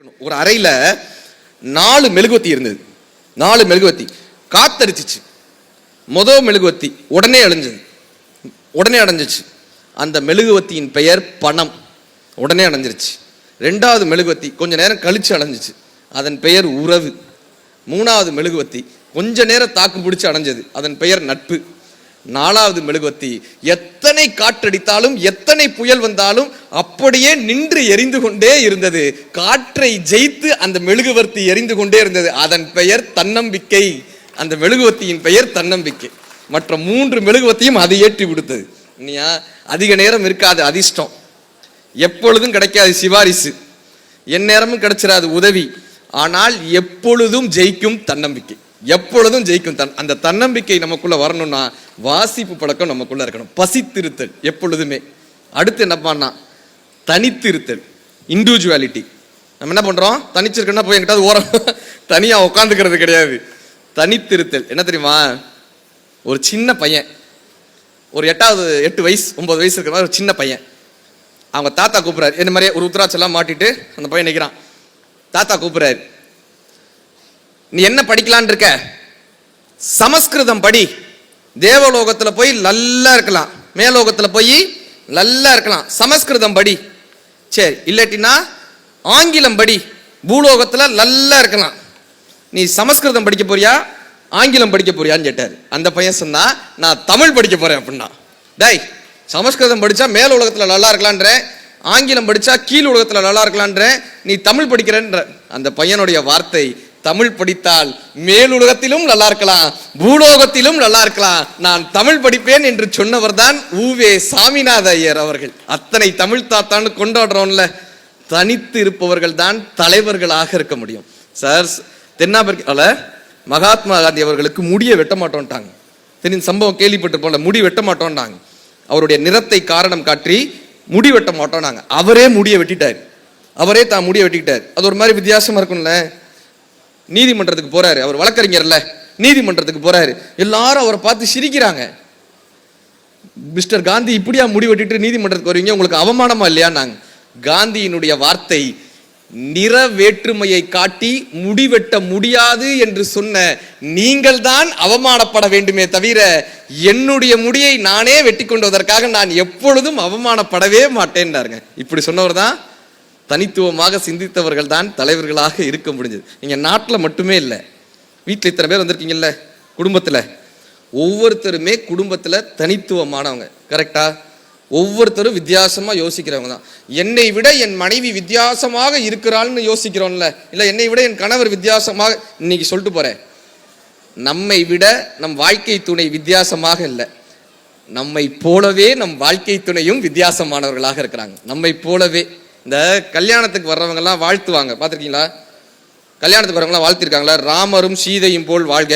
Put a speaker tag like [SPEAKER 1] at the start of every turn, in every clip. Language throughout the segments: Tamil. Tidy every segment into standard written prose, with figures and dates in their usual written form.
[SPEAKER 1] ஒரு அறையில 4 மெழுகுவத்தி இருந்தது. 4 மெழுகுவத்தி காத்தடிச்சிச்சு. முதல் மெழுகுவத்தி உடனே அடைஞ்சிச்சு. அந்த மெழுகுவத்தியின் பெயர் பணம். உடனே அடைஞ்சிருச்சு. 2வது மெழுகுவத்தி கொஞ்ச நேரம் கழிச்சு அடைஞ்சிச்சு. அதன் பெயர் உறவு. 3வது மெழுகுவத்தி கொஞ்ச நேரம் தாக்கு பிடிச்சு அடைஞ்சது. அதன் பெயர் நட்பு. 4வது மெழுகுவத்தி எத்தனை காற்றடித்தாலும் எத்தனை புயல் வந்தாலும் அப்படியே நின்று எரிந்து கொண்டே இருந்தது. காற்றை ஜெயித்து அந்த மெழுகுவர்த்தி எரிந்து கொண்டே இருந்தது. அதன் பெயர் தன்னம்பிக்கை. அந்த மெழுகுவத்தியின் பெயர் தன்னம்பிக்கை. மற்ற 3 மெழுகுவத்தியும் அது ஏற்றி விடுத்தது. இல்லையா? அதிக நேரம் இருக்காது அதிர்ஷ்டம், எப்பொழுதும் கிடைக்காது சிபாரிசு, எந்நேரமும் கிடைச்சிடாது உதவி. ஆனால் எப்பொழுதும் ஜெயிக்கும் தன்னம்பிக்கை. எப்பொழுதும் ஜெயிக்கும். அந்த தன்னம்பிக்கை நமக்குள்ள வரணும்னா வாசிப்பு பழக்கம் நமக்குள்ள இருக்கணும். பசித்திருத்தல் எப்பொழுதுமே. அடுத்து என்ன பண்ணா தனித்திருத்தல், இண்டிவிஜுவாலிட்டி. நம்ம என்ன பண்றோம்? தனிச்சிருக்கோம்னா போய் எங்கிட்டாவது ஓரம் தனியா உட்காந்துக்கிறது கிடையாது. தனித்திருத்தல் என்ன தெரியுமா? ஒரு சின்ன பையன், ஒரு 8 வயசு 9 வயசு இருக்கிற மாதிரி ஒரு சின்ன பையன், அவங்க தாத்தா கூப்பிடுறாரு. என்ன மாதிரியே ஒரு உத்தராட்செல்லாம் மாட்டிட்டு அந்த பையன் நிற்கிறான். தாத்தா கூப்பிடுறாரு, நீ என்ன படிக்கலான் இருக்க? சமஸ்கிருதம் படி, தேவலோகத்தில் போய் நல்லா இருக்கலாம், மேலோகத்தில் போய் நல்லா இருக்கலாம், சமஸ்கிருதம் படி. சரி, இல்லாட்டினா ஆங்கிலம் படி, பூலோகத்தில் நல்லா இருக்கலாம். நீ சமஸ்கிருதம் படிக்க போறியா ஆங்கிலம் படிக்க போறியான்னு கேட்டார். அந்த பையன் சொன்னா, நான் தமிழ் படிக்க போறேன் அப்படின்னா. டேய், சமஸ்கிருதம் படிச்சா மேல் உலகத்தில் நல்லா இருக்கலான்ற, ஆங்கிலம் படிச்சா கீழ் உலகத்தில் நல்லா இருக்கலான்ற, நீ தமிழ் படிக்கிறன்ற. அந்த பையனுடைய வார்த்தை, தமிழ் படித்தால் மேலுலகத்திலும் நல்லா இருக்கலாம், பூலோகத்திலும் நல்லா இருக்கலாம், நான் தமிழ் படிப்பேன் என்று சொன்னவர் தான் உவே சாமிநாத ஐயர் அவர்கள். அத்தனை தமிழ் தாத்தான்னு கொண்டாடுறோம்ல. தனித்து இருப்பவர்கள் தான் தலைவர்களாக இருக்க முடியும். சார், தென்னாப்பிரிக்கால மகாத்மா காந்தி அவர்களுக்கு முடிய வெட்ட மாட்டோம்ட்டாங்க. தெரியும் சம்பவம் கேள்விப்பட்டு போல. முடி வெட்ட மாட்டோம்ட்டாங்க. அவருடைய நிறத்தை காரணம் காட்டி முடி வெட்ட மாட்டோம்னாங்க. அவரே முடிய வெட்டிட்டார். அவரே தான் முடிய வெட்டிக்கிட்டார். அது ஒரு மாதிரி வித்தியாசமா இருக்கும்ல. நீதிமன்றத்துக்கு போறாரு, அவர் வழக்கறிஞர்ல, நீதிமன்றத்துக்கு போறாரு. எல்லாரும் அவரை பார்த்து சிரிக்கிறாங்க. மிஸ்டர் காந்தி, இப்படியா முடி வெட்டிட்டு நீதிமன்றத்துக்கு வருவீங்க, உங்களுக்கு அவமானமா இல்லையா? நாங்க காந்தியினுடைய வார்த்தை, நிற வேற்றுமையை காட்டி முடிவெட்ட முடியாது என்று சொன்ன நீங்கள் தான் அவமானப்பட வேண்டுமே தவிர என்னுடைய முடியை நானே வெட்டி கொண்டுவதற்காக நான் எப்பொழுதும் அவமானப்படவே மாட்டேன்னாருங்க. இப்படி சொன்னவர் தான் தனித்துவமாக சிந்தித்தவர்கள் தான் தலைவர்களாக இருக்க முடிஞ்சது. நீங்க நாட்டில் மட்டுமே இல்லை, வீட்டில் இத்தனை பேர் வந்திருக்கீங்கல்ல, குடும்பத்தில் ஒவ்வொருத்தருமே குடும்பத்தில் தனித்துவமானவங்க. கரெக்டா? ஒவ்வொருத்தரும் வித்தியாசமா யோசிக்கிறவங்க தான். என்னை விட என் மனைவி வித்தியாசமாக இருக்கிறாள்னு யோசிக்கிறோம்ல, இல்லை என்னை விட என் கணவர் வித்தியாசமாக. இன்னைக்கு சொல்லிட்டு போறேன், நம்மை விட நம் வாழ்க்கை துணை வித்தியாசமாக இல்லை, நம்மை போலவே நம் வாழ்க்கை துணையும் வித்தியாசமானவர்களாக இருக்கிறாங்க. நம்மை போலவே. இந்த கல்யாணத்துக்கு வர்றவங்க எல்லாம் வாழ்த்துவாங்க, பார்த்துருக்கீங்களா? கல்யாணத்துக்கு வரவங்களாம் வாழ்த்திருக்காங்களா? ராமரும் சீதையும் போல் வாழ்க,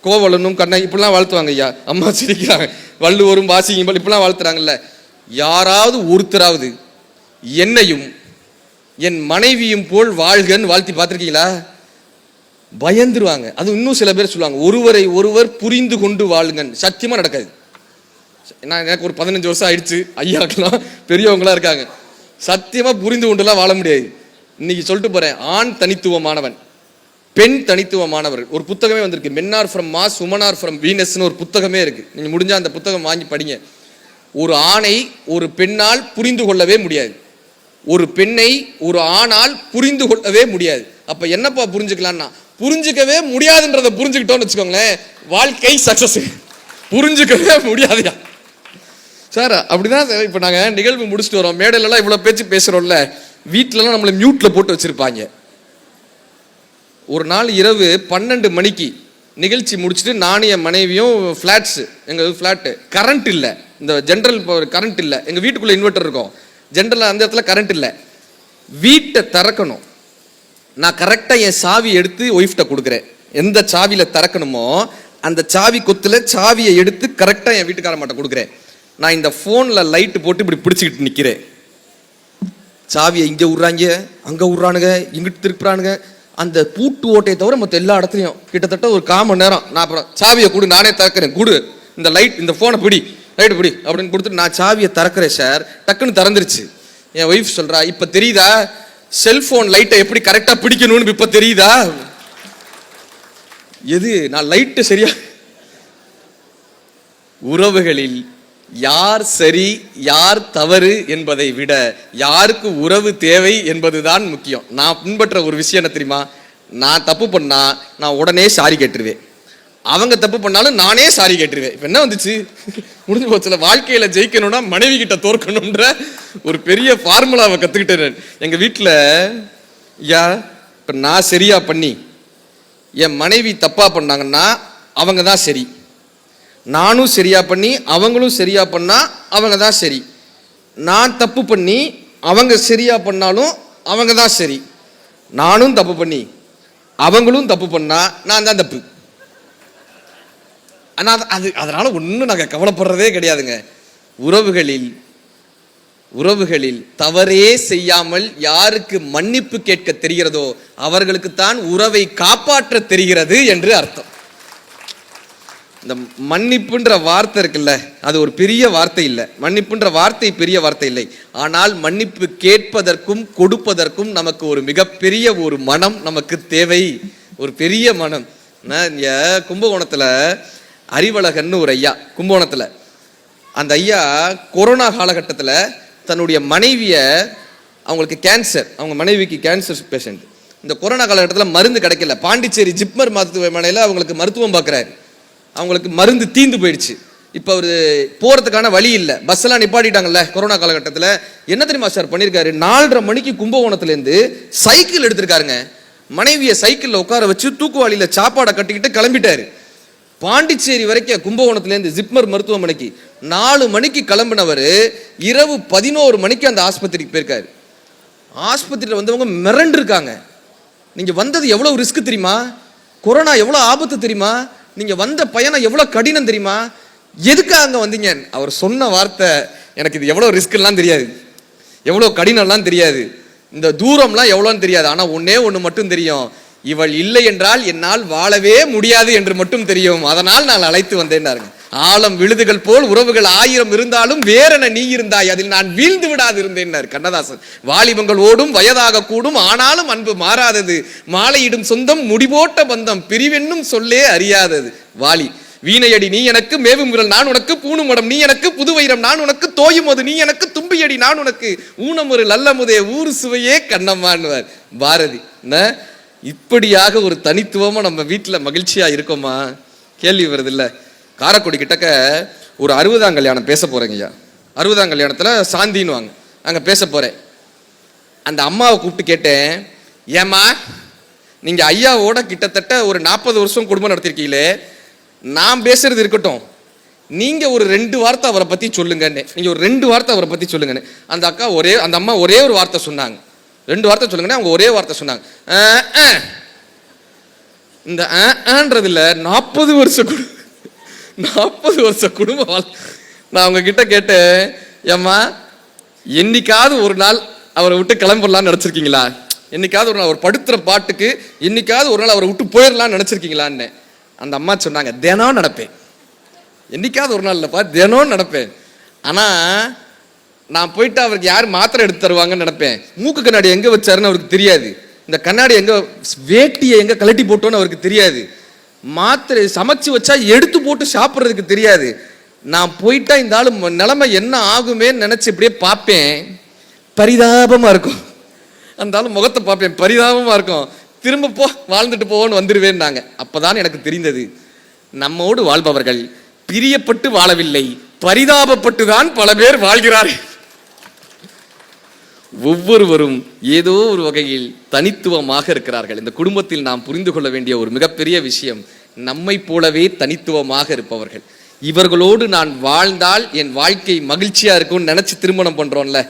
[SPEAKER 1] கோவலனும் கண்ணை, இப்படிலாம் வாழ்த்துவாங்க. ஐயா அம்மா சிரிக்கிறாங்க. வள்ளுவரும் வாசியும் போல் இப்படிலாம் வாழ்த்துறாங்கல்ல. யாராவது ஒருத்தராவது என்னையும் என் மனைவியும் போல் வாழ்கன்னு வாழ்த்தி பார்த்துருக்கீங்களா? பயந்துருவாங்க. அது இன்னும் சில பேர் சொல்லுவாங்க, ஒருவரை ஒருவர் புரிந்து கொண்டு வாழுங்கன்னு. சத்தியமா நடக்காது. எனக்கு ஒரு 15 வருஷம் ஆயிடுச்சு. ஐயாக்கெல்லாம் பெரியவங்களா இருக்காங்க. சத்தியமா புரிந்து கொண்டுலாம் வாழ முடியாது. இன்னைக்கு சொல்லிட்டு போறேன், ஆண் தனித்துவமானவன், பெண் தனித்துவமானவர்கள். ஒரு புத்தகமே வந்திருக்கு, men are from Mars, women are from வீனஸ்னு ஒரு புத்தகமே இருக்கு. நீங்க முடிஞ்சா அந்த புத்தகம் வாங்கி படிங்க. ஒரு ஆணை ஒரு பெண்ணால் புரிந்து கொள்ளவே முடியாது, ஒரு பெண்ணை ஒரு ஆணால் புரிந்து கொள்ளவே முடியாது. அப்ப என்னப்பா புரிஞ்சுக்கலாம்னா, புரிஞ்சுக்கவே முடியாதுன்றதை புரிஞ்சுக்கிட்டோம்னு வச்சுக்கோங்களேன், வாழ்க்கை சக்சஸ். புரிஞ்சுக்கவே முடியாதுயா சார். அப்படிதான் இப்ப நாங்க நிகழ்வு முடிச்சுட்டு வரோம், மேடையிலலாம் இவ்வளவு பேச்சு பேசுறோம்ல, வீட்டுலலாம் நம்மளை மியூட்ல போட்டு வச்சிருப்பாங்க. ஒரு நாள் இரவு 12 மணிக்கு நிகழ்ச்சி முடிச்சுட்டு நானும் என் மனைவியும் ஃப்ளாட்ஸு, எங்கள் ஃப்ளாட்டு கரண்ட் இல்லை, இந்த ஜென்ரல் கரண்ட் இல்லை, எங்கள் வீட்டுக்குள்ளே இன்வெர்டர் இருக்கும், ஜென்ரல் அந்த இடத்துல கரண்ட் இல்லை. வீட்டை திறக்கணும். நான் கரெக்டாக என் சாவி எடுத்து ஒய்ஃப்ட கொடுக்குறேன். எந்த சாவியில் திறக்கணுமோ அந்த சாவி கொத்தில் சாவியை எடுத்து கரெக்டாக என் வீட்டுக்கார மாட்ட கொடுக்குறேன். நான் இந்த ஃபோனில் லைட்டு போட்டு இப்படி பிடிச்சிக்கிட்டு நிற்கிறேன். சாவியை இங்கே விட்றாங்க, அங்கே விட்றானுங்க, இங்கிட்டு திருப்புறானுங்க. அந்த பூட்டு ஓட்டையை தவிர மற்ற எல்லா இடத்துலையும் கிட்டத்தட்ட ஒரு 1/4 மணி நேரம் நான் அப்புறம் சாவியை கொடு, நானே திறக்கிறேன், கொடு இந்த லைட், இந்த ஃபோனை பிடி, லைட்டு பிடி அப்படின்னு கொடுத்துட்டு நான் சாவியை திறக்கிறேன் சார். டக்குன்னு திறந்துருச்சு. என் ஒய்ஃப் சொல்கிறா, இப்போ தெரியுதா செல்போன் லைட்டை எப்படி கரெக்டா பிடிக்கணும்னு இப்ப தெரியுதா? எது நான் லைட்டு சரியா? உறவுகளில் யார் சரி யார் தவறு என்பதை விட யாருக்கு உறவு தேவை என்பதுதான் முக்கியம். நான் பின்பற்ற ஒரு விஷயம் என்ன தெரியுமா? நான் தப்பு பண்ணா நான் உடனே சாரி கேட்டுருவேன், அவங்க தப்பு பண்ணாலும் நானே சாரி கேட்டுருவேன். இப்போ என்ன வந்துச்சு? முடிஞ்சு போச்சுல. வாழ்க்கையில ஜெயிக்கணும்னா மனைவி கிட்ட தோற்கணும்ன்ற ஒரு பெரிய ஃபார்முலாவை கத்துக்கிட்டேன் எங்க வீட்டில். இப்போ நான் சரியா பண்ணி என் மனைவி தப்பா பண்ணாங்கன்னா அவங்க தான் சரி, நானும் சரியா பண்ணி அவங்களும் சரியா பண்ணா அவங்க தான் சரி, நான் தப்பு பண்ணி அவங்க சரியா பண்ணாலும் அவங்க தான் சரி, நானும் தப்பு பண்ணி அவங்களும் தப்பு பண்ணா நான் தான் தப்பு. ஆனால் அதனால ஒன்றும் நாங்கள் கவலைப்படுறதே கிடையாதுங்க. உறவுகளில் தவறே செய்யாமல் யாருக்கு மன்னிப்பு கேட்க தெரிகிறதோ அவர்களுக்குத்தான் உறவை காப்பாற்ற தெரிகிறது என்று அர்த்தம். இந்த மன்னிப்புன்ற வார்த்தை இருக்குல்ல, அது ஒரு பெரிய வார்த்தை இல்லை. மன்னிப்புன்ற வார்த்தை பெரிய வார்த்தை இல்லை. ஆனால் மன்னிப்பு கேட்பதற்கும் கொடுப்பதற்கும் நமக்கு ஒரு மிகப்பெரிய ஒரு மனம் நமக்கு தேவை, ஒரு பெரிய மனம். இங்க கும்பகோணத்தில் அறிவழகன்னு ஒரு ஐயா, கும்பகோணத்தில் அந்த ஐயா கொரோனா காலகட்டத்தில் தன்னுடைய மனைவியை, அவங்களுக்கு கேன்சர், அவங்க மனைவிக்கு கேன்சர் பேஷண்ட், இந்த கொரோனா காலகட்டத்தில் மருந்து கிடைக்கல. பாண்டிச்சேரி ஜிப்மர் மருத்துவமனையில் அவங்களுக்கு மருத்துவம் பார்க்குறாரு. அவங்களுக்கு மருந்து தீந்து போயிடுச்சு. இப்போ அவர் போகிறதுக்கான வழி இல்லை, பஸ் எல்லாம் நிப்பாட்டிட்டாங்கல்ல கொரோனா காலகட்டத்தில். என்ன தெரியுமா சார் பண்ணியிருக்காரு? 4:30 மணிக்கு கும்பகோணத்துலேருந்து சைக்கிள் எடுத்திருக்காருங்க. மனைவியை சைக்கிளில் உட்கார வச்சு தூக்குவாளியில் சாப்பாடை கட்டிக்கிட்டு கிளம்பிட்டாரு. பாண்டிச்சேரி வரைக்கும் கும்பகோணத்துலேருந்து ஜிப்மர் மருத்துவமனைக்கு 4 மணிக்கு கிளம்பினவர் இரவு 11 மணிக்கு அந்த ஆஸ்பத்திரிக்கு போயிருக்காரு. ஆஸ்பத்திரியில் வந்தவங்க மிரண்டு இருக்காங்க. நீங்கள் வந்தது எவ்வளோ ரிஸ்க் தெரியுமா? கொரோனா எவ்வளோ ஆபத்து தெரியுமா? நீங்கள் வந்த பயணம் எவ்வளோ கடினம் தெரியுமா? எதுக்காக அங்கே வந்தீங்க? அவர் சொன்ன வார்த்தை, எனக்கு இது எவ்வளோ ரிஸ்க்லாம் தெரியாது, எவ்வளோ கடினம்லாம் தெரியாது, இந்த தூரம்லாம் எவ்வளோன்னு தெரியாது, ஆனால் ஒன்னே ஒன்று மட்டும் தெரியும், இவள் இல்லை என்றால் என்னால் வாழவே முடியாது என்று மட்டும் தெரியும், அதனால் நான் அழைத்து வந்தேன்னாருங்க. ஆழம் விழுதுகள் போல் உறவுகள் 1000 இருந்தாலும் வேறென நீ இருந்தாய், அதில் நான் வீழ்ந்து விடாது இருந்தேன்னார் கண்ணதாசன். வாலிபங்கள் ஓடும் வயதாக கூடும் ஆனாலும் அன்பு மாறாதது, மாலையிடும் சொந்தம் முடிபோட்ட பந்தம் பிரிவென்னும் சொல்லே அறியாதது. வாலி. வீணையடி நீ எனக்கு, மேவும் விரல் நான் உனக்கு, பூணும் மடம் நீ எனக்கு, புது வைரம் நான் உனக்கு, தோயும் அது நீ எனக்கு, தும்பியடி நான் உனக்கு, ஊனம் ஒரு நல்லமுதே ஊரு சுவையே கண்ணம்மான்னுவார் பாரதி. இப்படியாக ஒரு தனித்துவமா நம்ம வீட்டில் மகிழ்ச்சியா இருக்கோமா? கேள்வி வருது இல்ல. காரைக்குடி கிட்டக்க ஒரு 60ஆம் கல்யாணம் பேச போறேங்க ஐயா. 60ஆம் கல்யாணத்துல சாந்தின்னு வாங்க, அங்க பேச போறேன். அந்த அம்மாவை கூப்பிட்டு கேட்டேன், ஏமா நீங்க ஐயாவோட கிட்டத்தட்ட ஒரு 40 வருஷம் குடும்பம் நடத்திருக்கீங்களே, நான் பேசுறது இருக்கட்டும், நீங்க ஒரு 2 வார்த்தை அவரை பத்தி சொல்லுங்கன்னு. நீங்க ஒரு 2 வார்த்தை அவரை பத்தி சொல்லுங்கன்னு அந்த அம்மா ஒரே ஒரு வார்த்தை சொன்னாங்க. 2 வார்த்தை சொல்லுங்கன்னு அவங்க ஒரே வார்த்தை சொன்னாங்க. இந்த ஆன்றதுல 40 வருஷ குடும்ப நான் அவங்க கிட்ட கேட்டேன், ஏம்மா என்னைக்காவது ஒரு நாள் அவரை விட்டு கிளம்பிடலான்னு நினைச்சிருக்கீங்களா? என்னைக்காவது ஒரு நாள் அவர் படுத்துற பாட்டுக்கு என்னைக்காவது ஒரு நாள் அவரை விட்டு போயிடலான்னு நினைச்சிருக்கீங்களான்னு. அந்த அம்மா சொன்னாங்க, தினம் நடப்பேன், என்னைக்காவது ஒரு நாள் இல்லப்பா தினம் நடப்பேன். ஆனா நான் போயிட்டு அவருக்கு யார் மாத்திரை எடுத்து தருவாங்கன்னு நினைப்பேன். மூக்கு கண்ணாடி எங்க வச்சாருன்னு அவருக்கு தெரியாது, இந்த கண்ணாடி எங்க, வேட்டியை எங்க கலட்டி போட்டோன்னு அவருக்கு தெரியாது, மாத்திரை சமைச்சு வச்சா எடுத்து போட்டு சாப்பிட்றதுக்கு தெரியாது. நான் போயிட்டா இந்த ஆளு நிலைமை என்ன ஆகுமேன்னு நினைச்சு இப்படியே பார்ப்பேன், பரிதாபமா இருக்கும். அந்த ஆளு முகத்தை பார்ப்பேன், பரிதாபமா இருக்கும். திரும்ப போ வாழ்ந்துட்டு போவோன்னு வந்துருவேன்னாங்க. அப்பதான் எனக்கு தெரிந்தது, நம்மோடு வாழ்பவர்கள் பிரியப்பட்டு வாழவில்லை, பரிதாபப்பட்டு தான் பல பேர் வாழ்கிறார்கள். ஒவ்வொருவரும் ஏதோ ஒரு வகையில் தனித்துவமாக இருக்கிறார்கள். இந்த குடும்பத்தில் நாம் புரிந்து கொள்ள வேண்டிய ஒரு மிகப்பெரிய விஷயம், நம்மை போலவே தனித்துவமாக இருப்பவர்கள். இவர்களோடு நான் வாழ்ந்தால் என் வாழ்க்கை மகிழ்ச்சியா இருக்கும்னு நினைச்சு திருமணம் பண்றோம்ல,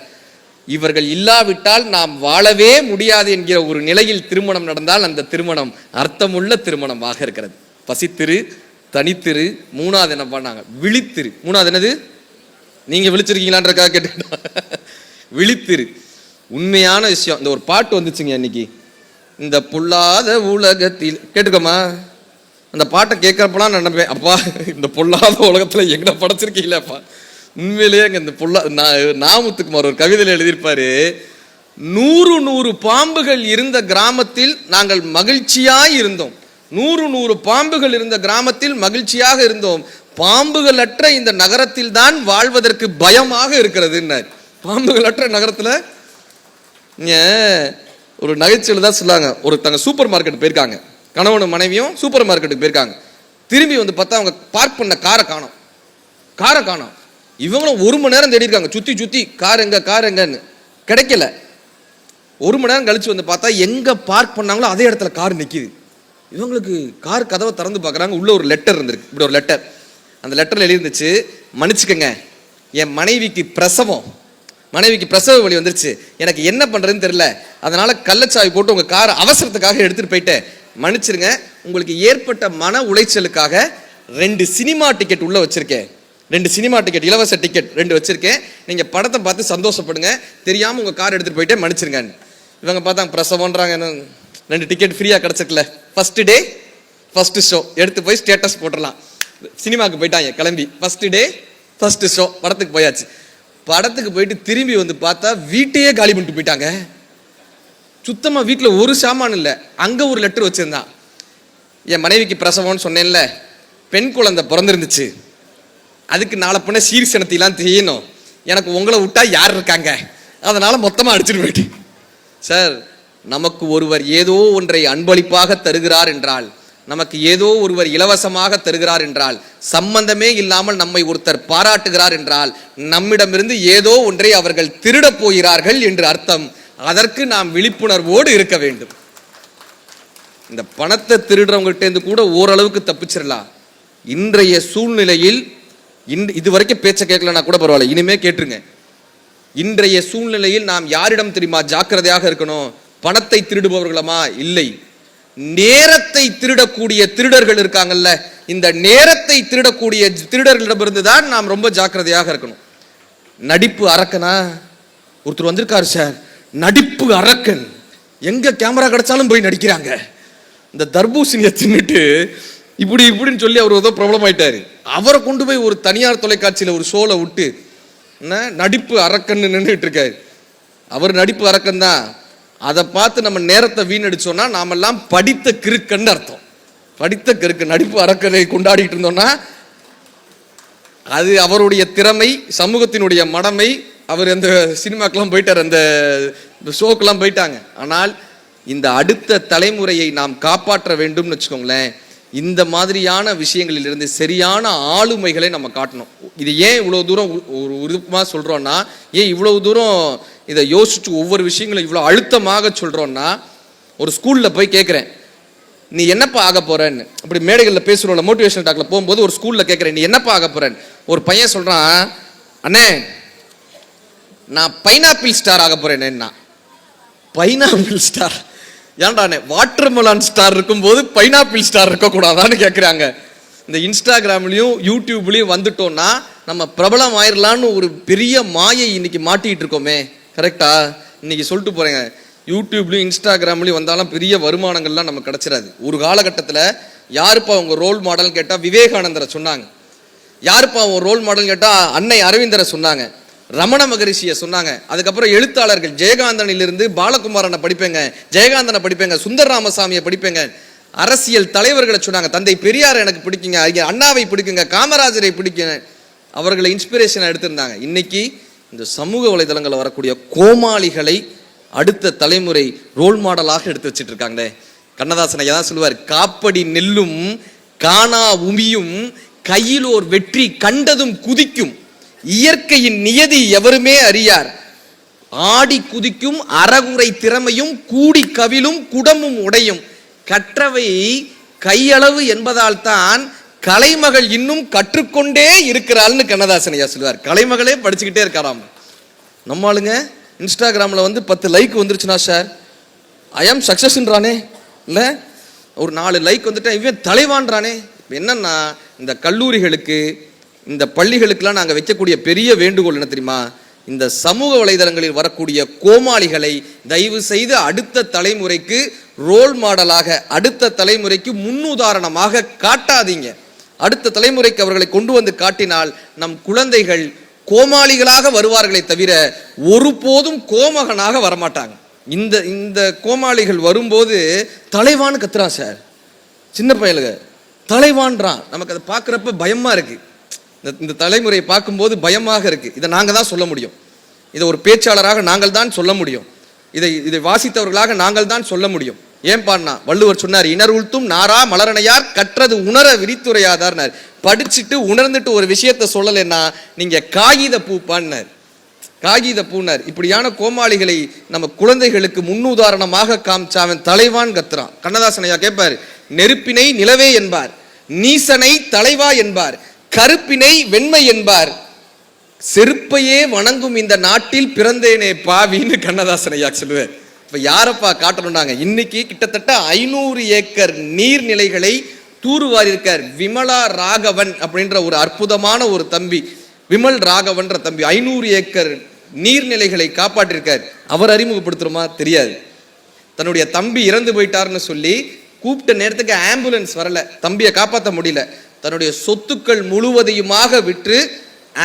[SPEAKER 1] இவர்கள் இல்லாவிட்டால் நாம் வாழவே முடியாது என்கிற ஒரு நிலையில் திருமணம் நடந்தால் அந்த திருமணம் அர்த்தமுள்ள திருமணமாக இருக்கிறது. பசித்திரு, தனித்திரு, 3வது என்ன பண்ணாங்க, விழித்திரு. 3வது என்னது? நீங்க விழிச்சிருக்கீங்களான்றக்காக கேட்டுக்கிட்டோம். விழித்திரு. உண்மையான விஷயம். இந்த ஒரு பாட்டு வந்துச்சுங்க இன்னைக்கு, இந்த பொல்லாத உலகத்தில், கேட்டுக்கோமா? அந்த பாட்டை கேட்கறப்பலாம் நான் நினைப்பேன், அப்பா இந்த பொல்லாத உலகத்துல எங்க படைச்சிருக்கீங்களேப்பா. உண்மையிலேயே இந்த நாமுத்துக்குமார் ஒரு கவிதையில் எழுதியிருப்பாரு, 100 பாம்புகள் இருந்த கிராமத்தில் நாங்கள் மகிழ்ச்சியாய் இருந்தோம். 100 பாம்புகள் இருந்த கிராமத்தில் மகிழ்ச்சியாக இருந்தோம். பாம்புகள் அற்ற இந்த நகரத்தில் தான் வாழ்வதற்கு பயமாக இருக்கிறது. பாம்புகள் அற்ற நகரத்தில் ஒரு நகைச்சுவை தான் சொல்லாங்க. ஒருத்தங்க சூப்பர் மார்க்கெட் போயிருக்காங்க, கணவனும் மனைவியும் சூப்பர் மார்க்கெட்டுக்கு போயிருக்காங்க. திரும்பி வந்து பார்த்தா அவங்க பார்க் பண்ண காரை காணோம். இவங்களும் 1 மணி நேரம் தேடி இருக்காங்க, சுத்தி கார் எங்கன்னு கிடைக்கல. 1 மணி நேரம் கழிச்சு வந்து பார்த்தா எங்க பார்க் பண்ணாங்களோ அதே இடத்துல கார் நிக்குது. இவங்களுக்கு கார் கதவை திறந்து பார்க்குறாங்க, உள்ள ஒரு லெட்டர் இருந்திருக்கு. இப்படி ஒரு லெட்டர், அந்த லெட்டர்ல எழுதிருந்துச்சு, மன்னிச்சுக்கங்க, என் மனைவிக்கு பிரசவ வலி வந்துருச்சு, எனக்கு என்ன பண்றதுன்னு தெரியல, அதனால கள்ளச்சாவி போட்டு உங்க காரை அவசரத்துக்காக எடுத்துட்டு போயிட்டேன், மன்னிச்சிருங்க. உங்களுக்கு ஏற்பட்ட மன உளைச்சலுக்காக 2 சினிமா டிக்கெட் உள்ள வச்சிருக்கேன், 2 சினிமா டிக்கெட், இலவச டிக்கெட் 2 வச்சிருக்கேன், நீங்க படத்தை பார்த்து சந்தோஷப்படுங்க, தெரியாம உங்க கார் எடுத்துட்டு போயிட்டே, மன்னிச்சிருங்க. இவங்க பார்த்தாங்க பிரசவம்ன்றாங்க, 2 டிக்கெட் ஃப்ரீயா கிடைச்சிருக்கல, ஃபர்ஸ்ட் டே ஃபர்ஸ்ட் ஷோ எடுத்து போய் ஸ்டேட்டஸ் போட்டுடலாம். சினிமாவுக்கு போயிட்டாங்க கிளம்பி, ஃபர்ஸ்ட் டே ஃபர்ஸ்ட் ஷோ படத்துக்கு போயாச்சு. படத்துக்கு போயிட்டு திரும்பி வந்து பார்த்தா வீட்டையே காலி பண்ணிட்டு போயிட்டாங்க. சுத்தமா வீட்டில் ஒரு சாமான் இல்லை. அங்க ஒரு லெட்டர் வச்சிருந்தான், என் மனைவிக்கு பிரசவம்னு சொன்னேன்ல, பெண் குழந்தை பிறந்திருந்துச்சு, அதுக்கு நாளை பண்ண சீர்சனத்தையெல்லாம் செய்யணும், எனக்கு உங்களை விட்டா யார் இருக்காங்க, அதனால மொத்தமா அடிச்சுட்டு போயிட்டு. சார், நமக்கு ஒருவர் ஏதோ ஒன்றை அன்பளிப்பாக தருகிறார் என்றால், நமக்கு ஏதோ ஒருவர் இலவசமாக தருகிறார் என்றால், சம்பந்தமே இல்லாமல் நம்மை ஒருத்தர் பாராட்டுகிறார் என்றால், நம்மிடமிருந்து ஏதோ ஒன்றை அவர்கள் திருடப் போகிறார்கள் என்று அர்த்தம். அதற்கு நாம் விழிப்புணர்வோடு இருக்க வேண்டும். இந்த பணத்தை திருடுறவங்ககிட்ட கூட ஓரளவுக்கு தப்பிச்சிடலாம். இன்றைய சூழ்நிலையில் இதுவரைக்கும் பேச்ச கேட்கலன்னா கூட பரவாயில்ல, இனிமே கேட்டுருங்க. இன்றைய சூழ்நிலையில் நாம் யாரிடம் தெரியுமா ஜாக்கிரதையாக இருக்கணும்? பணத்தை திருடுபவர்களமா? இல்லை, நேரத்தை திருடக்கூடிய திருடர்கள் இருக்காங்கல்ல, இந்த நேரத்தை திருடக்கூடிய திருடர்களிடமிருந்து தான் நாம் ரொம்ப ஜாக்கிரதையாக இருக்கணும். நடிப்பு அரக்கனா ஒருத்தர் வந்திருக்காரு சார், நடிப்பு அரக்கன், எங்க கேமரா கிடைச்சாலும் போய் நடிக்கிறாங்க. இந்த தர்பூசணியை தின்னுட்டு இப்படின்னு சொல்லி அவர் ஏதோ ப்ராப்ளம் ஆயிட்டாரு. அவரை கொண்டு போய் ஒரு தனியார் தொலைக்காட்சியில ஒரு ஷோல விட்டு நடிப்பு அரக்கன்னு நின்றுட்டு இருக்காரு. அவர் நடிப்பு அரக்கன் தான். அதை பார்த்து நம்ம நேரத்தை வீணடிச்சோம்னா நாமெல்லாம் படித்த கிறுக்கன்னு அர்த்தம். படித்த கிறுக்கு. நடிப்பு அரக்கரை கொண்டாடிட்டு இருந்தோம்னா அது அவருடைய திறமை, சமூகத்தினுடைய மடமை. அவர் அந்த சினிமாக்கெல்லாம் போயிட்டார், அந்த ஷோக்கெல்லாம் போயிட்டாங்க. ஆனால் இந்த அடுத்த தலைமுறையை நாம் காப்பாற்ற வேண்டும்னு வச்சுக்கோங்களேன். இந்த மாதிரியான விஷயங்களிலிருந்து சரியான ஆளுமைகளை நம்ம காட்டணும். இது ஏன் இவ்வளவு தூரம் ஒரு உறுதிமா சொல்றோம்னா, ஏன் இவ்வளவு தூரம் இதை யோசிச்சு ஒவ்வொரு விஷயங்களும் இவ்வளோ அழுத்தமாக சொல்றோம்னா, ஒரு ஸ்கூல்ல போய் கேட்குறேன், நீ என்னப்பா ஆக போறேன்னு. அப்படி மேடைகளில் பேசுறோம்ல, மோட்டிவேஷனல் டாக்ல போகும்போது ஒரு ஸ்கூல்ல கேட்குறேன், நீ என்னப்பா ஆக போறேன்னு. ஒரு பையன் சொல்றான், அண்ணே நான் பைனாப்பிள் ஸ்டார் ஆக போறேன். பைனாப்பிள் ஸ்டார் ஏன்டானே? வாட்டர்மெலான் ஸ்டார் இருக்கும்போது பைனாப்பிள் ஸ்டார் இருக்கக்கூடாதான்னு கேட்குறாங்க. இந்த இன்ஸ்டாகிராம்லையும் யூடியூப்லையும் வந்துட்டோம்னா நம்ம பிரபலம் ஆயிரலான்னு ஒரு பெரிய மாயை இன்னைக்கு மாட்டிகிட்டு இருக்கோமே. கரெக்டா? இன்னைக்கு சொல்லிட்டு போறேங்க, யூடியூப்லையும் இன்ஸ்டாகிராம்லையும் வந்தாலும் பெரிய வருமானங்கள்லாம் நமக்கு கிடைச்சிடாது. ஒரு காலகட்டத்தில் யாருப்பா உங்க ரோல் மாடல் கேட்டால் விவேகானந்தரை சொன்னாங்க. யாருப்பா உங்க ரோல் மாடல் கேட்டால் அன்னை அரவிந்தரை சொன்னாங்க, ரமண மகரிஷியை சொன்னாங்க. அதுக்கப்புறம் எழுத்தாளர்கள் ஜெயகாந்தனிலிருந்து பாலகுமாரனை படிப்பேங்க, ஜெயகாந்தனை படிப்பேங்க, சுந்தர ராமசாமியை படிப்பேங்க. அரசியல் தலைவர்களை சொன்னாங்க, தந்தை பெரியார் எனக்கு பிடிக்குங்க, அண்ணாவை பிடிக்குங்க, காமராஜரை பிடிக்குங்க. அவர்களை இன்ஸ்பிரேஷனை எடுத்திருந்தாங்க. இன்னைக்கு இந்த சமூக வலைதளங்களில் வரக்கூடிய கோமாளிகளை அடுத்த தலைமுறை ரோல் மாடலாக எடுத்து வச்சுட்டு இருக்காங்களே. கண்ணதாசன் ஐயா தான் சொல்லுவார், காப்படி நெல்லும் காணா உமியும் கையில் ஓர் வெற்றி கண்டதும் குதிக்கும், இயற்கையின் நியதி எவருமே அறியார், ஆடி குதிக்கும் அறகுறை திறமையும் கூடி கவிலும் குடமும் உடையும், கற்றவை கையளவு என்பதால் தான் கலைமகள் இன்னும் கற்றுக்கொண்டே இருக்கிறாள்னு கண்ணதாசன் ஐயா சொல்லுவார். கலைமகளே படிச்சுக்கிட்டே இருக்காராம். நம்ம ஆளுங்க இன்ஸ்டாகிராமில் வந்து 10 லைக் வந்துருச்சுன்னா சார் ஐ ஆம் சக்சஸ்ன்றானே, இல்லை ஒரு 4 லைக் வந்துட்டா இவன் தலைவான்றானே. என்னன்னா, இந்த கல்லூரிகளுக்கு இந்த பள்ளிகளுக்கெல்லாம் நாங்கள் வைக்கக்கூடிய பெரிய வேண்டுகோள் என்ன தெரியுமா? இந்த சமூக வலைதளங்களில் வரக்கூடிய கோமாளிகளை தயவு செய்து அடுத்த தலைமுறைக்கு ரோல் மாடலாக, அடுத்த தலைமுறைக்கு முன்னுதாரணமாக காட்டாதீங்க. அடுத்த தலைமுறைக்கு அவர்களை கொண்டு வந்து காட்டினால் நம் குழந்தைகள் கோமாளிகளாக வருவார்களே தவிர ஒருபோதும் கோமகனாக வரமாட்டாங்க. இந்த இந்த கோமாளிகள் வரும்போது தலைவான்னு கத்துறான் சார், சின்ன பயலுக தலைவான்றான். நமக்கு அதை பார்க்குறப்ப பயமா இருக்கு. இந்த தலைமுறையை பார்க்கும்போது பயமாக இருக்கு. இதை நாங்கள் தான் சொல்ல முடியும், இதை ஒரு பேச்சாளராக நாங்கள் தான் சொல்ல முடியும், இதை வாசித்தவர்களாக நாங்கள் தான் சொல்ல முடியும். ஏன் பாடினா வள்ளுவர் சொன்னார், இனர் உழ்த்தும் நாரா மலரணையார் கற்றது உணர விரித்துரையாதார்னார். படிச்சுட்டு உணர்ந்துட்டு ஒரு விஷயத்த சொல்லலைன்னா நீங்க காகித பூ பாடினார், காகித பூனார். இப்படியான கோமாளிகளை நம்ம குழந்தைகளுக்கு முன்னுதாரணமாக காமிச்சாவன் தலைவான் கத்துறான். கண்ணதாசன் ஐயா கேட்பார், நெருப்பினை நிலவே என்பார், நீசனை தலைவா என்பார், கருப்பினை வெண்மை என்பார், செருப்பையே வணங்கும் இந்த நாட்டில் பிறந்தேனே பாவின்னு கண்ணதாசன் ஐயா சொல்லுவார். இப்ப யாரப்பா காட்டணும்னாங்க, இன்னைக்கு கிட்டத்தட்ட 500 ஏக்கர் நீர்நிலைகளை தூர்வாரி இருக்கார் விமலா ராகவன் அப்படின்ற ஒரு அற்புதமான ஒரு தம்பி, விமல் ராகவன்ற தம்பி 500 ஏக்கர் நீர்நிலைகளை காப்பாற்றிருக்கார். அவர் அறிமுகப்படுத்துறோமா தெரியாது. தன்னுடைய தம்பி இறந்து போயிட்டார்னு சொல்லி கூப்பிட்ட நேரத்துக்கு ஆம்புலன்ஸ் வரல, தம்பியை காப்பாற்ற முடியல, தன்னுடைய சொத்துக்கள் முழுவதையுமாக விற்று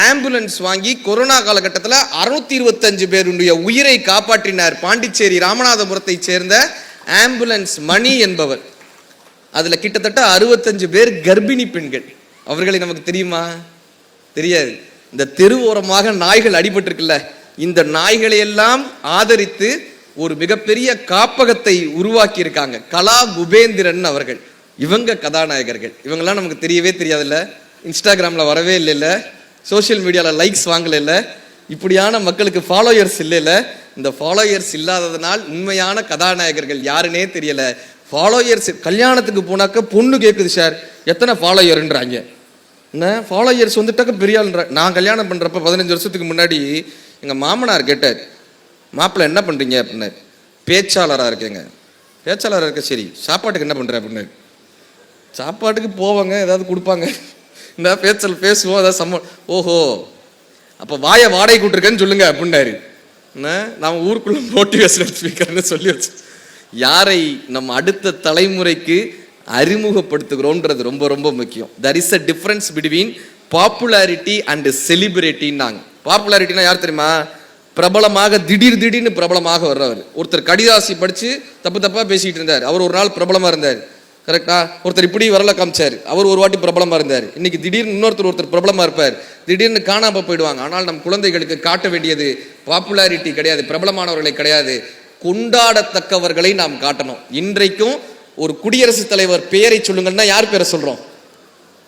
[SPEAKER 1] ஆம்புலன்ஸ் வாங்கி கொரோனா காலகட்டத்தில் 625 பேருடைய உயிரை காப்பாற்றினார். பாண்டிச்சேரி ராமநாதபுரத்தை சேர்ந்த ஆம்புலன்ஸ் மணி என்பவர். அதுல கிட்டத்தட்ட 65 பேர் கர்ப்பிணி பெண்கள். அவர்களை நமக்கு தெரியுமா? தெரியாது. இந்த தெருவோரமாக நாய்கள் அடிபட்டிருக்குல்ல, இந்த நாய்களை எல்லாம் ஆதரித்து ஒரு மிகப்பெரிய காப்பகத்தை உருவாக்கி இருக்காங்க கலா குபேந்திரன் அவர்கள். இவங்க கதாநாயகர்கள். இவங்கெல்லாம் நமக்கு தெரியவே தெரியாதுல்ல, இன்ஸ்டாகிராம்ல வரவே இல்லைல்ல, சோசியல் மீடியாவில் லைக்ஸ் வாங்கல, இப்படியான மக்களுக்கு ஃபாலோயர்ஸ் இல்லைல்ல. இந்த ஃபாலோயர்ஸ் இல்லாததுனால் உண்மையான கதாநாயகர்கள் யாருன்னே தெரியல. ஃபாலோயர்ஸ் கல்யாணத்துக்கு போனாக்க பொண்ணு கேட்குது சார் எத்தனை ஃபாலோயர்ன்றாங்க. என்ன ஃபாலோயர்ஸ் வந்துட்டாக்க பெரிய ஆளுன்ற. நான் கல்யாணம் பண்ணுறப்ப 15 வருஷத்துக்கு முன்னாடி எங்கள் மாமனார் கேட்டார், மாப்பிள்ளை என்ன பண்ணுறீங்க அப்படின்னாரு. பேச்சாளராக இருக்கேங்க. பேச்சாளராக இருக்க, சரி சாப்பாட்டுக்கு என்ன பண்ணுற அப்படின்னாரு. சாப்பாட்டுக்கு போவாங்க, ஏதாவது கொடுப்பாங்க, இந்த பேச்சல் பேசுவோம், அதாவது ஓஹோ அப்போ வாயை வாடகை கூட்டிருக்கேன்னு சொல்லுங்க அப்படின்னாரு. நான் ஊருக்குள்ள மோட்டிவேஷனல் ஸ்பீக்கர்னு சொல்லி வச்சு யாரை நம்ம அடுத்த தலைமுறைக்கு அறிமுகப்படுத்துகிறோன்றது ரொம்ப ரொம்ப முக்கியம். there is a difference between popularity and celebrityன்னாங்க. பாப்புலாரிட்டினா யார் தெரியுமா? பிரபலமாக திடீர்னு பிரபலமாக வர்றவர். ஒருத்தர் கடிதாசி படிச்சு தப்பா பேசிட்டு இருந்தார், அவர் ஒரு நாள் பிரபலமா இருந்தார். கரெக்டா? ஒருத்தர் இப்படி வரல காமிச்சார், அவர் ஒரு வாட்டி பிரபலமா இருந்தார். இன்னைக்கு திடீர்னு ஒருத்தர் பிரபலமா இருப்பார், திடீர்னு காணாம போயிடுவாங்க. ஆனால் நம் குழந்தைகளுக்கு காட்ட வேண்டியது பாப்புலாரிட்டி கிடையாது, பிரபலமானவர்களை கிடையாது, கொண்டாடத்தக்கவர்களை நாம் காட்டணும். இன்றைக்கும் ஒரு குடியரசுத் தலைவர் பெயரை சொல்லுங்கன்னா யார் பேரை சொல்றோம்?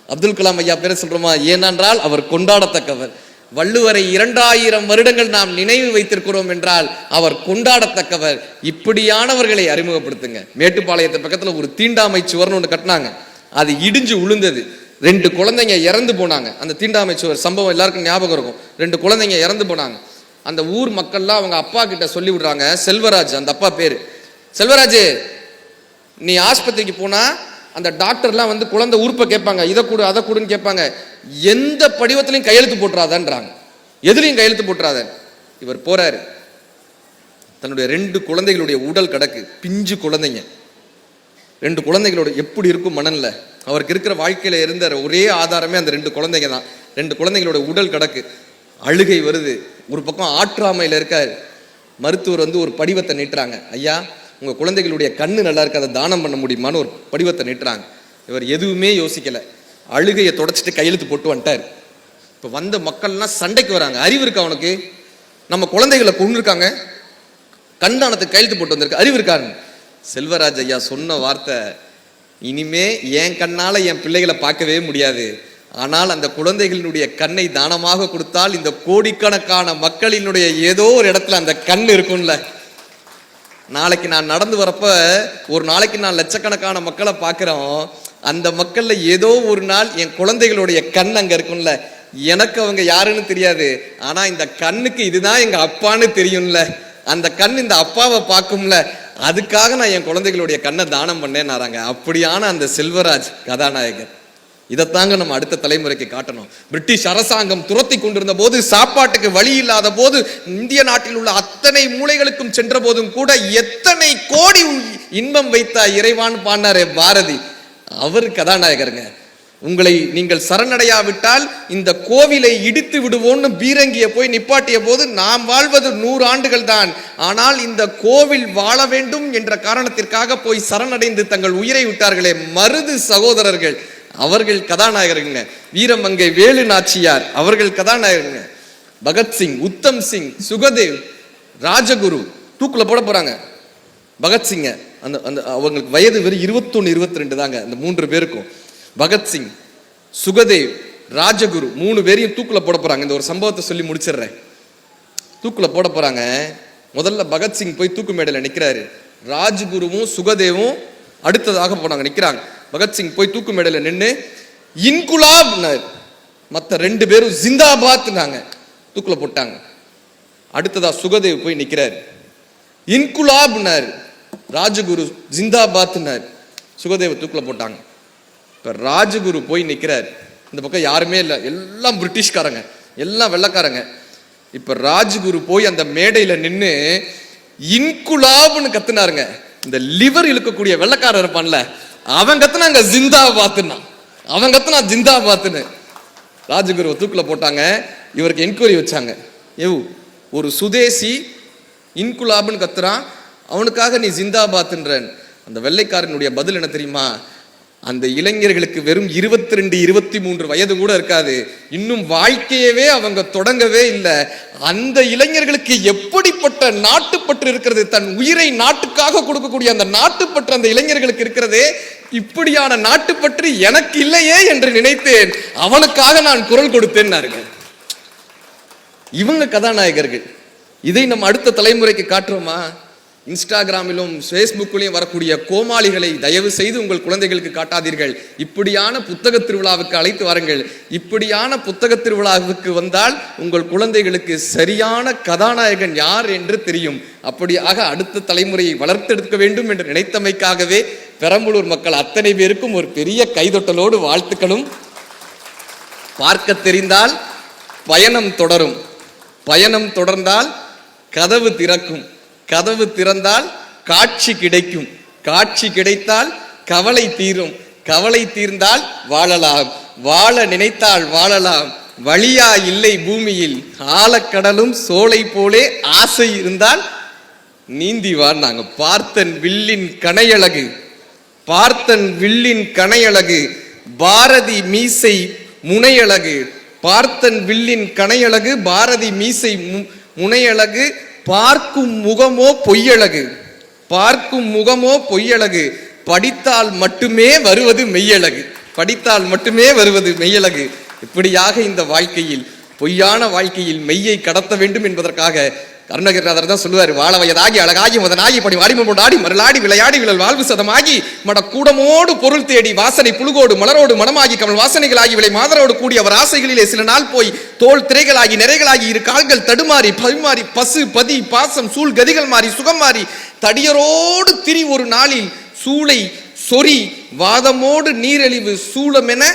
[SPEAKER 1] அப்துல் கலாம் ஐயா பேரை சொல்றோமா? ஏனென்றால் அவர் கொண்டாடத்தக்கவர். வள்ளுவரை 2000 வருடங்கள் நாம் நினைவு வைத்திருக்கிறோம் என்றால் அவர் கொண்டாடத்தக்கவர். இப்படியானவர்களை அறிமுகப்படுத்துங்க. மேட்டுப்பாளையத்து பக்கத்துல ஒரு தீண்டாமை சுவர்னு ஒன்று கட்டினாங்க, அது இடிஞ்சு உளுந்தது, 2 குழந்தைங்க இறந்து போனாங்க. அந்த தீண்டாமை சுவர் சம்பவம் எல்லாருக்கும் ஞாபகம் இருக்கும். 2 குழந்தைங்க இறந்து போனாங்க. அந்த ஊர் மக்கள்லாம் அவங்க அப்பா கிட்ட சொல்லி விடுறாங்க, செல்வராஜ் அந்த அப்பா பேரு. செல்வராஜ், நீ ஆஸ்பத்திரிக்கு போனா அந்த டாக்டர்லாம் வந்து குழந்தை உறுப்பை கேட்பாங்க, இதை கொடு அதை கொடுன்னு கேட்பாங்க, எந்த படிவத்திலையும் கையெழுத்து போட்டுறாதான்றாங்க, எதுலையும் கையெழுத்து போட்டுறாத. இவர் போறாரு, தன்னுடைய 2 குழந்தைகளுடைய உடல் கடக்கு, பிஞ்சு குழந்தைங்க, 2 குழந்தைகளோட எப்படி இருக்கும் மனநில. அவருக்கு இருக்கிற வாழ்க்கையில இருந்த ஒரே ஆதாரமே அந்த 2 குழந்தைங்க தான். 2 குழந்தைகளோட உடல் கடக்கு, அழுகை வருது. ஒரு பக்கம் ஆற்றாமையில் இருக்காரு. மருத்துவர் வந்து ஒரு படிவத்தை நீட்டுறாங்க, ஐயா உங்க குழந்தைகளுடைய கண்ணு நல்லா இருக்கு, அதை தானம் பண்ண முடியுமான்னு ஒரு படிவத்தை நீட்டுறாங்க. இவர் எதுவுமே யோசிக்கல, அழுகையை தொடச்சிட்டு கையெழுத்து போட்டு வந்துட்டார். இப்போ வந்த மக்கள்லாம் சண்டைக்கு வராங்க, அறிவு இருக்கா அவனுக்கு? நம்ம குழந்தைகளை கொண்டு இருக்காங்க, கண்தானத்துக்கு கையெழுத்து போட்டு வந்திருக்கு, அறிவு இருக்காரு? செல்வராஜ் ஐயா சொன்ன வார்த்தை, இனிமே என் கண்ணால என் பிள்ளைகளை பார்க்கவே முடியாது, ஆனால் அந்த குழந்தைகளினுடைய கண்ணை தானமாக கொடுத்தால் இந்த கோடிக்கணக்கான மக்களினுடைய ஏதோ ஒரு இடத்துல அந்த கண் இருக்கும்ல. நாளைக்கு நான் நடந்து வரப்ப ஒரு நாளைக்கு நான் லட்சக்கணக்கான மக்களை பார்க்கிறோம், அந்த மக்கள்ல ஏதோ ஒரு நாள் என் குழந்தைகளுடைய கண் அங்க இருக்கும்ல. எனக்கு அவங்க யாருன்னு தெரியாது, ஆனா இந்த கண்ணுக்கு இதுதான் எங்க அப்பான்னு தெரியும்ல. அந்த கண் இந்த அப்பாவை பார்க்கும்ல, அதுக்காக நான் என் குழந்தைகளுடைய கண்ணை தானம் பண்ணேன்னாராங்க. அப்படியான அந்த செல்வராஜ் கதாநாயகர். இதைத்தாங்க நம்ம அடுத்த தலைமுறைக்கு காட்டணும். பிரிட்டிஷ் அரசாங்கம் துரத்தி கொண்டிருந்த போது, சாப்பாட்டுக்கு வழி இல்லாத போது, இந்திய நாட்டில் உள்ள அத்தனை மூலைகளுக்கும் சென்ற போதும் கூட எத்தனை கோடி இன்பம் வைத்த இறைவான் பாடினாரே பாரதி, அவர் கதாநாயகருங்க. உங்களை நீங்கள் சரணடையாவிட்டால் இந்த கோவிலை இடித்து விடுவோம்னு பீரங்கிய போய் நிப்பாட்டிய போது நாம் வாழ்வது 100 ஆண்டுகள் தான், ஆனால் இந்த கோவில் வாழ வேண்டும் என்ற காரணத்திற்காக போய் சரணடைந்து தங்கள் உயிரை விட்டார்களே மருது சகோதரர்கள், அவர்கள் கதாநாயகர்கள். வீரமங்கை வேலு நாச்சியார் அவர்கள் கதாநாயகர்கள். பகத்சிங், உத்தம் சிங், சுகதேவ், ராஜகுரு தூக்குல போட போறாங்க. பகத்சிங்க அந்த அந்த அவங்களுக்கு வயது வெறும் 21 22 தாங்க அந்த 3 பேருக்கும். பகத்சிங், சுகதேவ், ராஜகுரு 3 பேரையும் தூக்குல போட போறாங்க. இந்த ஒரு சம்பவத்தை சொல்லி முடிச்சிடுறேன். தூக்குல போட போறாங்க. முதல்ல பகத்சிங் போய் தூக்கு மேடையில் நிற்கிறாரு. ராஜகுருவும் சுகதேவும் அடுத்ததாக போனாங்க, நிற்கிறாங்க. பகத்சிங் போய் தூக்கு மேடையில் நின்று இன்குலாப், மற்ற 2 பேரும் ஜிந்தாபாத் தூக்குல போட்டாங்க. அடுத்ததா சுகதேவ் போய் நிற்கிறாரு. இன்குலாப், ராஜகுரு ஜிந்தாபாத், சுகதேவ தூக்குல போட்டாங்க. இப்ப ராஜகுரு போய் நிற்கிறார். இந்த பக்கம் யாருமே இல்லை, எல்லாம் பிரிட்டிஷ்காரங்க, எல்லாம் வெள்ளக்காரங்க. இப்ப ராஜகுரு போய் அந்த மேடையில நின்று இன்குலாப்னு கத்துனாருங்க. இந்த லிவர் இழுக்கக்கூடிய வெள்ளக்காரர் இருப்பான்ல, அவன் கத்துனாங்க ஜிந்தாபாத்னா, அவன் கத்துனா ஜிந்தாபாத்னு. ராஜகுருவை தூக்குல போட்டாங்க. இவருக்கு என்கொயரி வச்சாங்க. ஒரு சுதேசி இன்குலாப்னு கத்துறான், அவனுக்காக நீ ஜிந்தாபாத்ன்றன். அந்த வெள்ளைக்காரனுடைய பதில் என்ன தெரியுமா? அந்த இளைஞர்களுக்கு வெறும் 22 23 வயது கூட இருக்காது, இன்னும் வாழ்க்கையவே அவங்க தொடங்கவே இல்லை. அந்த இளைஞர்களுக்கு எப்படிப்பட்ட நாட்டுப்பற்று இருக்கிறது, தன் உயிரை நாட்டுக்காக கொடுக்கக்கூடிய அந்த நாட்டுப்பற்று அந்த இளைஞர்களுக்கு இருக்கிறதே, இப்படியான நாட்டுப்பற்று எனக்கு இல்லையே என்று நினைத்தேன், அவனுக்காக நான் குரல் கொடுத்தேன். இவங்க கதாநாயகர்கள். இதை நம்ம அடுத்த தலைமுறைக்கு காட்டுறோமா? இன்ஸ்டாகிராமிலும் ஃபேஸ்புக்கிலும் வரக்கூடிய கோமாளிகளை தயவு செய்து உங்கள் குழந்தைகளுக்கு காட்டாதீர்கள். இப்படியான புத்தக திருவிழாவுக்கு அழைத்து வாருங்கள். இப்படியான புத்தக திருவிழாவுக்கு வந்தால் உங்கள் குழந்தைகளுக்கு சரியான கதாநாயகன் யார் என்று தெரியும். அப்படியாக அடுத்த தலைமுறையை வளர்த்தெடுக்க வேண்டும் என்று நினைத்தமைக்காகவே பெரம்பலூர் மக்கள் அத்தனை பேருக்கும் ஒரு பெரிய கைதொட்டலோடு வாழ்த்துக்களும். பார்க்க தெரிந்தால் பயணம் தொடரும், பயணம் தொடர்ந்தால் கதவு திறக்கும், கதவு திறந்தால் காட்சி கிடைக்கும், காட்சி கிடைத்தால் கவலை தீரும், கவலை தீர்ந்தால் வாழலாம், வாழ நினைத்தால் வாழலாம். வழியா இல்லை பூமியில், ஆழக்கடலும் சோலை போலே ஆசை இருந்தால் நீந்தி வாழ்ந்தாங்க. பார்த்தன் வில்லின் கனையழகு, பார்த்தன் வில்லின் கனையழகு, பாரதி மீசை முனையழகு. பார்த்தன் வில்லின் கனையழகு, பாரதி மீசை முனையழகு, பார்க்கும் முகமோ பொய்யழகு, பார்க்கும் முகமோ பொய்யழகு, படித்தால் மட்டுமே வருவது மெய்யழகு, படித்தால் மட்டுமே வருவது மெய்யழகு. இப்படியாக இந்த வாழ்க்கையில், பொய்யான வாழ்க்கையில் மெய்யை கடத்த வேண்டும் என்பதற்காக அருணகிரிநாதர் தான் சொல்லுவார், வாழ வயதாகி அழகாகி முதனாகி படி வாரிமம் கொண்டாடி மருளாடி விளையாடி விழல் வாழ்வு சதமாகி மட கூடமோடு பொருள் தேடி வாசனை புழுகோடு மலரோடு மனமாகி கமல் வாசனைகளாகி விளை மாதரோடு கூடி அவர் ஆசைகளிலே சில நாள் போய் தோல் திரைகளாகி நிறைகளாகி இரு கால்கள் தடுமாறி பரிமாறி பசு பதி பாசம் சூழ் கதிகள் மாறி சுகம் மாறி தடியரோடு திரி ஒரு நாளில் சூளை சொறி வாதமோடு நீரழிவு சூளமென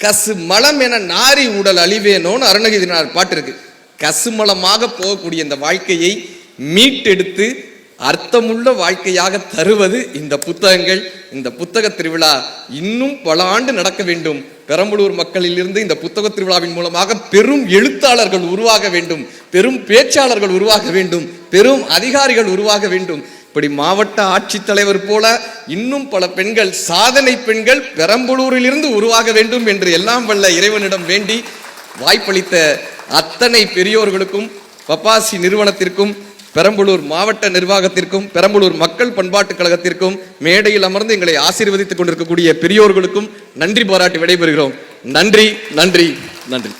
[SPEAKER 1] கசு மலம் என நாரி உடல் அழிவேனோன்னு அருணகிரிநாதர் பாட்டு இருக்கு. கசுமலமாக போகக்கூடிய இந்த வாழ்க்கையை மீட்டெடுத்து அர்த்தமுள்ள வாழ்க்கையாக தருவது இந்த புத்தகங்கள். இந்த புத்தக திருவிழா இன்னும் பல ஆண்டு நடக்க வேண்டும். பெரம்பலூர் மக்களிலிருந்து இந்த புத்தக திருவிழாவின் மூலமாக பெரும் எழுத்தாளர்கள் உருவாக வேண்டும், பெரும் பேச்சாளர்கள் உருவாக வேண்டும், பெரும் அதிகாரிகள் உருவாக வேண்டும். இப்படி மாவட்ட ஆட்சித்தலைவர் போல இன்னும் பல பெண்கள், சாதனை பெண்கள் பெரம்பலூரிலிருந்து உருவாக வேண்டும் என்று எல்லாம் வல்ல இறைவனிடம் வேண்டி வாய்ப்பளித்த அத்தனை பெரியோர்களுக்கும், பப்பாசி நிறுவனத்திற்கும், பெரம்பலூர் மாவட்ட நிர்வாகத்திற்கும், பெரம்பலூர் மக்கள் பண்பாட்டுக் கழகத்திற்கும், மேடையில் அமர்ந்து எங்களை ஆசீர்வதித்துக் கொண்டிருக்கக்கூடிய பெரியோர்களுக்கும் நன்றி பாராட்டி விடைபெறுகிறோம். நன்றி, நன்றி, நன்றி.